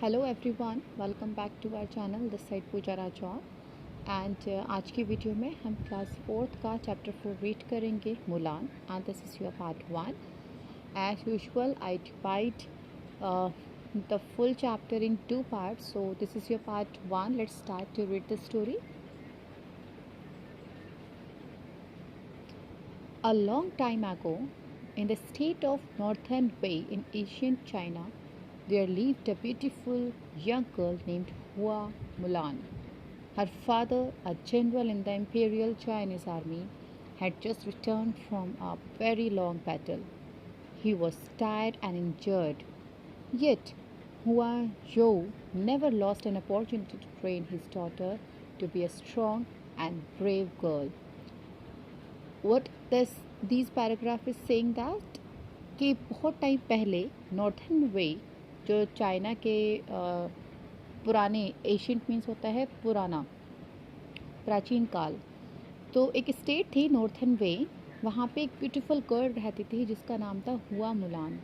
Hello everyone, welcome back to our channel this side Pooja Rajaur. And आज की video में हम क्लास 4th का चैप्टर 4 रीड करेंगे, Mulan, and this is your part 1। As usual I divide the full chapter in 2 parts, so this is your part 1. Let's start to read the story. A long time ago, in the state of Northern Wei in ancient China, there lived a beautiful young girl named Hua Mulan. Her father, a general in the Imperial Chinese Army, had just returned from a very long battle. He was tired and injured. Yet, Hua Zhou never lost an opportunity to train his daughter to be a strong and brave girl. What these paragraph is saying that कि बहुत time पहले northern वे, जो China के पुराने, ancient means होता है पुराना, प्राचीन काल, तो एक स्टेट थी नॉर्थन वे। वहाँ पे एक ब्यूटीफुल गर्ल रहती थी जिसका नाम था हुआ मुलान।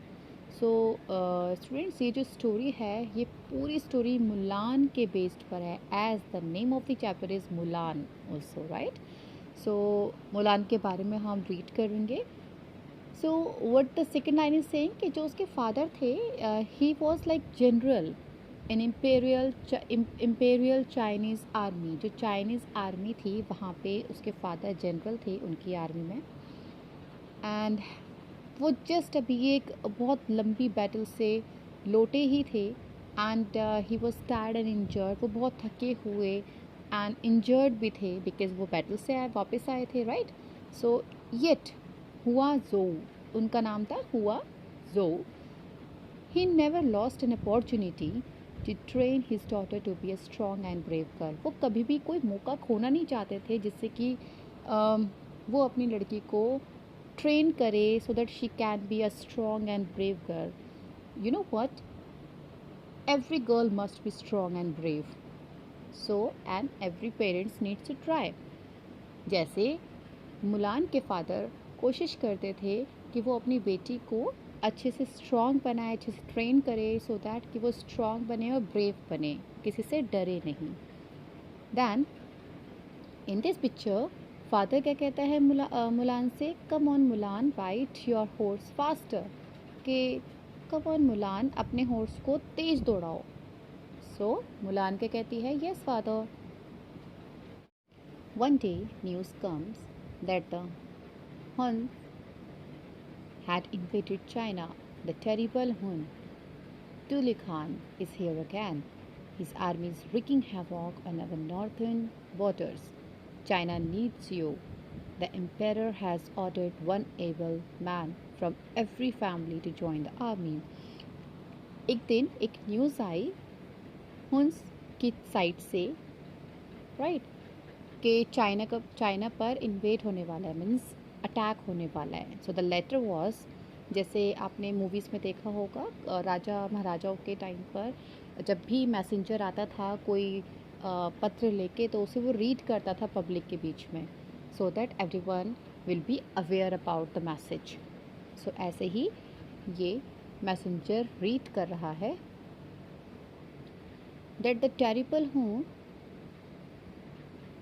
सो स्टूडेंट्स, ये जो स्टोरी है ये पूरी स्टोरी मुलान के बेस्ड पर है, as the name of the chapter is Mulan also, right. So Mulan के बारे में हम रीड करेंगे। So what the second line is saying कि जो उसके फादर थे, he was like general in imperial Chinese army. जो चाइनीज़ आर्मी थी वहाँ पे उसके फादर जनरल थे उनकी आर्मी में। एंड वो जस्ट अभी एक बहुत लंबी बैटल से लौटे ही थे। And he was tired and injured, वो बहुत थके हुए एंड इंजर्ड भी थे बिकॉज वो बैटल से वापस आए थे, राइट। सो येट हुआ जो, उनका नाम था हुआ जो, he never lost an opportunity to train his daughter to be a strong and brave girl. वो कभी भी कोई मौका खोना नहीं चाहते थे जिससे कि वो अपनी लड़की को ट्रेन करे so that she can be a strong and brave girl. You know what, every girl must be strong and brave, so and every parents needs to try. जैसे मुलान के फादर कोशिश करते थे कि वो अपनी बेटी को अच्छे से स्ट्रॉन्ग बनाए, अच्छे से ट्रेन करे सो दैट कि वो स्ट्रॉन्ग बने और ब्रेव बने, किसी से डरे नहीं। Then in this picture father क्या कहता है मुलान से, come on Mulan, ride your horse faster, कि कम ऑन मुलान, अपने हॉर्स को तेज दौड़ाओ। सो मुलान क्या कहती है, yes father. One day news comes that the Hun had invaded China. The terrible Hun, Tuli Khan, is here again. His army is wreaking havoc on our northern borders. China needs you. The emperor has ordered one able man from every family to join the army. एक दिन एक news आई Hund's की side से, right, कि China पर invade होने वाला है, मीन्स अटैक होने वाला है। सो द लेटर वॉज, जैसे आपने मूवीज़ में देखा होगा, राजा महाराजाओं के टाइम पर जब भी मैसेंजर आता था कोई पत्र लेके, तो उसे वो रीड करता था पब्लिक के बीच में, so that everyone will be aware about the message. So ऐसे ही ये मैसेंजर रीड कर रहा है दैट द टेरिबल हूँ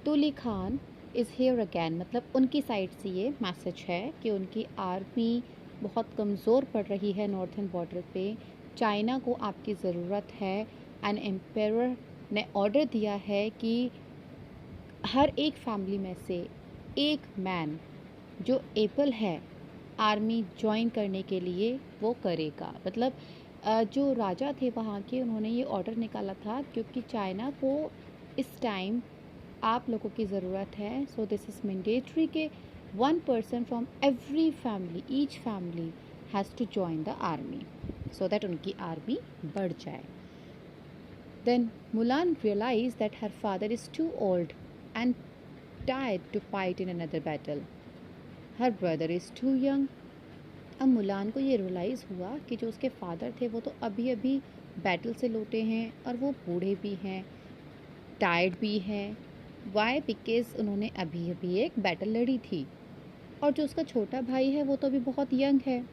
तुली खान इज़ हेयर अगैन, मतलब उनकी साइड से ये मैसेज है कि उनकी आर्मी बहुत कमज़ोर पड़ रही है नॉर्थन बॉर्डर पे, चाइना को आपकी ज़रूरत है। एंड एम्पेरर ने ऑर्डर दिया है कि हर एक फैमिली में से एक मैन जो एबल है आर्मी ज्वाइन करने के लिए वो करेगा। मतलब जो राजा थे वहाँ के, उन्होंने ये ऑर्डर निकाला था क्योंकि चाइना को इस टाइम आप लोगों की ज़रूरत है। सो दिस इज़ मैंडेटरी कि one person from every family, each family has to join the army so that उनकी आर्मी बढ़ जाए। Then Mulan realize that her father is too old and tired to fight in another battle, her brother is too young. अब Mulan को ये realise हुआ कि जो उसके फादर थे वो तो अभी अभी बैटल से लौटे हैं और वो बूढ़े भी हैं, टायर्ड भी हैं। वाई? बिकॉज़ उन्होंने अभी अभी एक बैटल लड़ी थी। और जो उसका छोटा भाई है वो तो अभी बहुत यंग है।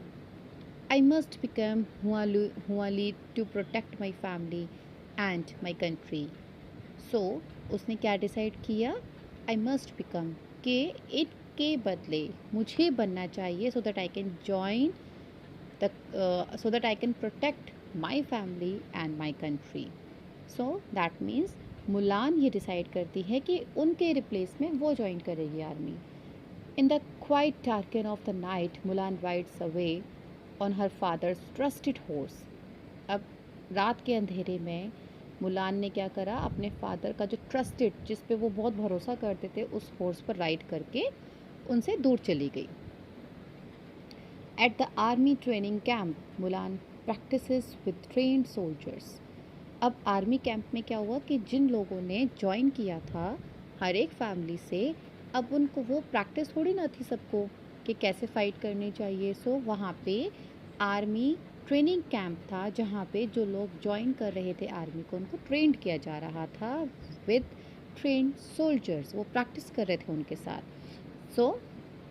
I must become Huali to protect my family and my country. So उसने क्या डिसाइड किया? I must become, के it के बदले मुझे बनना चाहिए so that I can join the so that I can protect my family and my country. So that means Mulan ये डिसाइड करती है कि उनके रिप्लेस में वो ज्वाइन करेगी army. In the quiet darken of the night, Mulan rides away on her father's trusted horse. अब रात के अंधेरे में मुलान ने क्या करा? अपने फादर का जो ट्रस्टेड, जिस पे वो बहुत भरोसा करते थे, उस हॉर्स पर राइड करके उनसे दूर चली गई. At the army training camp, Mulan practices with trained soldiers. अब आर्मी कैंप में क्या हुआ कि जिन लोगों ने ज्वाइन किया था हर एक फैमिली से, अब उनको वो प्रैक्टिस थोड़ी ना थी सबको कि कैसे फ़ाइट करनी चाहिए. सो वहाँ पे आर्मी ट्रेनिंग कैंप था जहाँ पे जो लोग ज्वाइन कर रहे थे आर्मी को, उनको ट्रेंड किया जा रहा था विद ट्रेन सोल्जर्स. वो प्रैक्टिस कर रहे थे उनके साथ. सो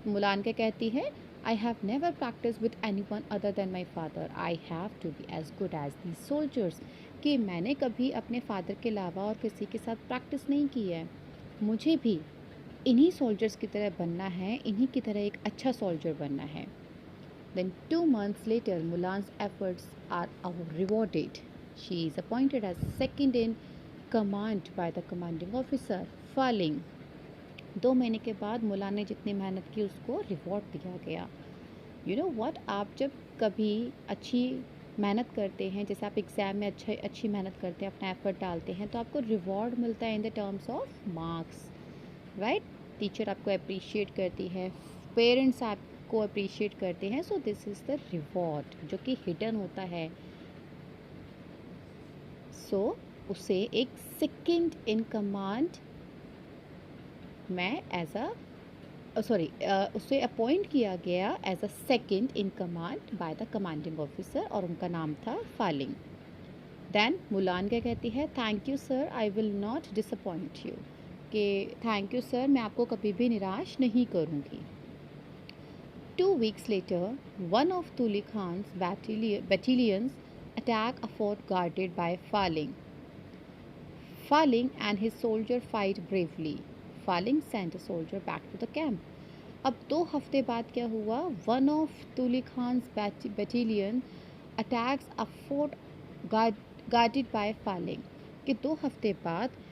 मुलान क्या कहती है? I have never practiced with anyone other than my father. I have to be as good as these soldiers. कि मैंने कभी अपने फादर के अलावा और किसी के साथ प्रैक्टिस नहीं की है. मुझे भी इन्हीं सोल्जर्स की तरह बनना है, इन्हीं की तरह एक अच्छा सोल्जर बनना है. Then 2 months later, Mulan's efforts are rewarded. She is appointed as second in command by the commanding officer, Fa Ling. 2 महीने के बाद मुलान ने जितनी मेहनत की उसको रिवॉर्ड दिया गया. यू नो व्हाट, आप जब कभी अच्छी मेहनत करते हैं, जैसे आप एग्ज़ाम में अच्छी मेहनत करते हैं, अपना एफर्ट डालते हैं, तो आपको रिवॉर्ड मिलता है in the terms of marks, right? Teacher आपको अप्रिशिएट करती है, पेरेंट्स आपको अप्रिशिएट करते हैं. So this is the reward जो कि हिडन होता है. सो उसे एक सेकंड इन कमांड में एज अ उसे अपॉइंट किया गया as a second in command by the commanding officer और उनका नाम था फालिंग. देन मुलान क्या कहती है? Thank you sir, I will not disappoint you. कि थैंक यू सर, मैं आपको कभी भी निराश नहीं करूँगी. 2 weeks later, one of Tuli Khan's battalions attack a fort guarded by Faling. Faling and his soldier fight bravely. Faling sent a soldier back to the camp. अब 2 हफ्ते बाद क्या हुआ? One of Tuli Khan's battalion attacks a fort guarded by Faling. कि 2 हफ्ते बाद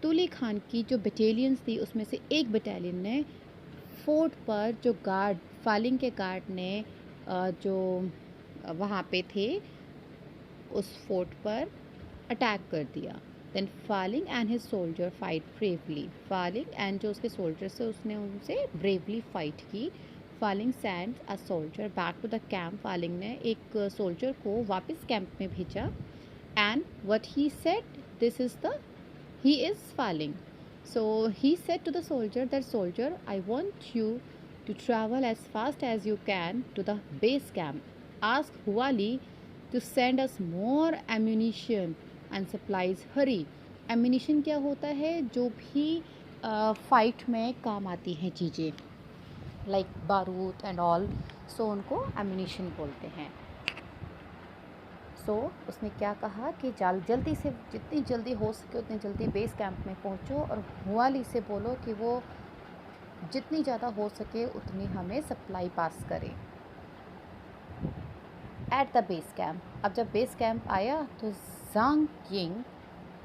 तुली खान की जो बटालियंस थी उसमें से एक बटालियन ने फोर्ट पर जो गार्ड, फालिंग के गार्ड ने जो वहाँ पे थे उस फोर्ट पर अटैक कर दिया. Then Faling and his soldier fight bravely. Faling and जो उसके सोल्जर्स थे उसने उनसे ब्रेवली फाइट की. Faling send a soldier back to the camp. Faling ने एक सोल्जर को वापस कैंप में भेजा. And what he said, this is the he is Faling. So he said to the soldier that, soldier, I want you to travel as fast as you can to the base camp. Ask Huali to send us more ammunition and supplies. Hurry. Ammunition क्या होता है? जो भी fight में काम आती हैं चीज़ें, लाइक बारूद एंड ऑल. सो उनको एम्यूनिशन बोलते हैं. सो उसने क्या कहा कि जल्दी से, जितनी जल्दी हो सके उतनी जल्दी बेस कैंप में पहुंचो और हुआली से बोलो कि वो जितनी ज़्यादा हो सके उतनी हमें सप्लाई पास करे. At the base camp. अब जब बेस कैंप आया तो Zhang Ying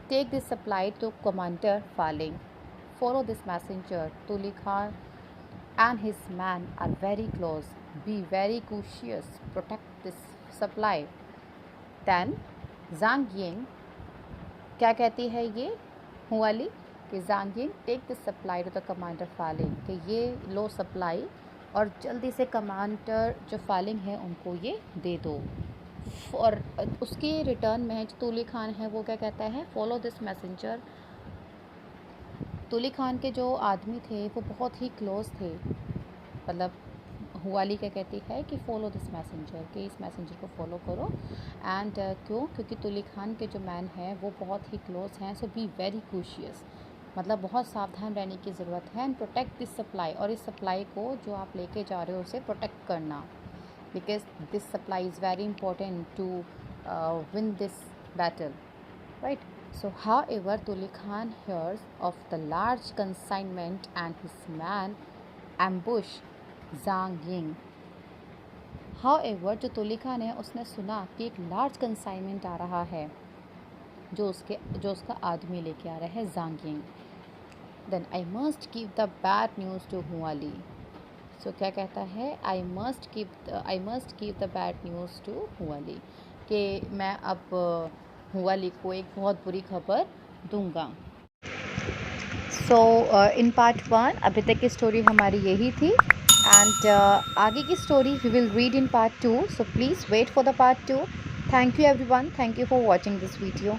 take this supply to commander Faling. Follow this messenger. Tuli Khan and his man are very close. Be very cautious. Protect this supply. Then Zhang Ying क्या कहती है ये Huali कि Zhang Ying take this supply to the commander Faling, कि ये लो supply और जल्दी से कमांडर जो फालिंग है उनको ये दे दो. और उसके रिटर्न में जो तुली खान है वो क्या कहता है? Follow this messenger. Tuli Khan के जो आदमी थे वो बहुत ही क्लोज थे. मतलब हुआली क्या कहती है कि फ़ॉलो दिस मैसेंजर, कि इस मैसेंजर को फॉलो करो. एंड क्यों? क्योंकि तुली खान के जो मैन हैं वो बहुत ही क्लोज हैं. सो बी वेरी कॉशियस, मतलब बहुत सावधान रहने की ज़रूरत है. एंड प्रोटेक्ट दिस सप्लाई, और इस सप्लाई को जो आप लेके जा रहे हो उसे प्रोटेक्ट करना, because this supply is very important to win this battle. right? So, however, Tuli Khan hears of the large consignment and his men ambush Zhang Ying. However, जो तुली खान है उसने सुना कि एक लार्ज कंसाइनमेंट आ रहा है जो उसका आदमी लेके आ रहा है Zhang Ying. Then I must give the bad news to Huali. So क्या कहता है, I must give the bad news to Huali, कि मैं अब हुआली को एक बहुत बुरी खबर दूंगा. सो इन पार्ट 1 अभी तक की स्टोरी हमारी यही थी, एंड आगे की story we will read in part 2. So please wait for the part 2. Thank you everyone, thank you for watching this video.